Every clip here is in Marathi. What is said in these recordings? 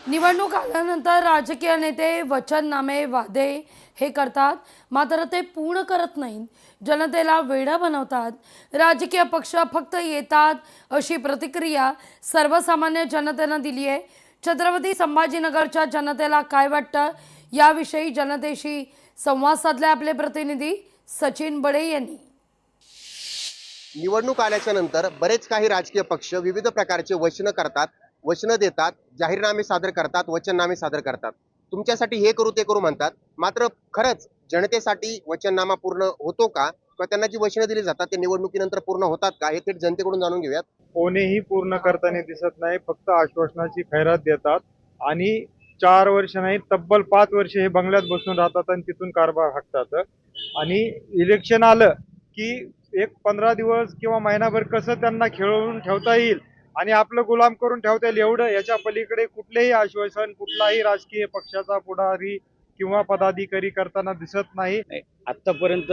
निवडणूक आल्यानंतर राजकीय नेते वचननामे वादे हे करतात, मात्र ते पूर्ण करत नाहीत. जनतेला वेडं बनवतात. राजकीय पक्ष फक्त येतात अशी प्रतिक्रिया सर्वसामान्य जनतेनं दिली आहे. छत्रपती संभाजीनगरच्या जनतेला काय वाटतं याविषयी जनतेशी संवाद साधले आपले प्रतिनिधी सचिन बडे यांनी. निवडणूक आल्याच्या नंतर बरेच काही राजकीय पक्ष विविध प्रकारचे वचनं करतात, वचनं देतात, जाहीरनामे सादर करतात, वचननामे सादर करतात. तुमच्यासाठी हे करू ते करू म्हणतात. मात्र खरंच जनतेसाठी वचननामा पूर्ण होतो का, किंवा त्यांना जी वचनं दिली जातात ते निवडणुकीनंतर पूर्ण होतात का, हे थेट जनतेकडून जाणून घेऊयात. कोणीही पूर्ण करताना दिसत नाही. फक्त आश्वासनाची खैरात देतात आणि 4 वर्ष नाही तब्बल 5 वर्ष हे बंगल्यात बसून राहतात आणि तिथून कारभार हाकतात. आणि इलेक्शन आलं की एक 15 दिवस किंवा महिनाभर कसं त्यांना खेळवून ठेवता येईल आणि आपलं गुलाम करून ठेवता येईल एवढं, याच्या पलीकडे कुठलेही आश्वासन कुठलाही राजकीय पक्षाचा पुढारी किंवा पदाधिकारी करताना दिसत नाही. आत्तापर्यंत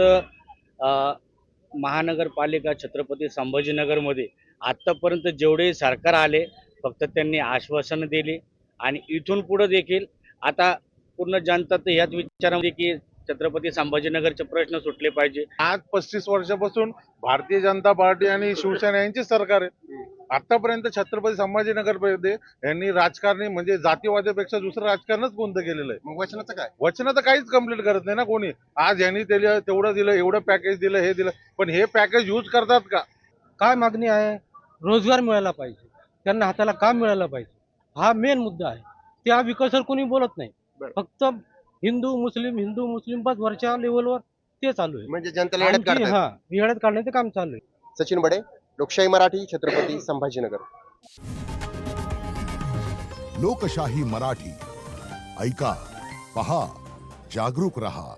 महानगरपालिका छत्रपती संभाजीनगरमध्ये आत्तापर्यंत जेवढे सरकार आले फक्त त्यांनी आश्वासनं दिली आणि इथून पुढे देखील आता पूर्ण जनता तर ह्याच विचारामध्ये की छत्रपती संभाजीनगरचे प्रश्न सुटले पाहिजे. आज 35 वर्षापासून भारतीय जनता पार्टी आणि शिवसेना यांची सरकार आहे. आतापर्यंत छत्रपती संभाजीनगरमध्ये यांनी राजकारणी म्हणजे जातीवादापेक्षा दुसरं राजकारणच कोणतं केलेलं आहे. मग वचनाचं काय? वचनं तर काहीच कंप्लीट करत नाही ना कोणी. आज यांनी तेवढं दिलं, एवढं पॅकेज दिलं, हे दिलं, पण हे पॅकेज यूज करतात का? काय मागणी आहे? रोजगार मिळाला पाहिजे, त्यांना हाताला काम मिळालं पाहिजे, हा मेन मुद्दा आहे. त्या विकासावर कोणी बोलत नाही. फक्त हिंदू मुस्लिम बस वरच्या लेवलवर ते चालू आहे. म्हणजे जनतेला येड्यात काढतात. हा, येड्यात काढण्याचं काम चालू आहे. सचिन बडे, लोकशाही मराठी, छत्रपती संभाजीनगर. लोकशाही मराठी ऐका, पहा, जागरूक रहा.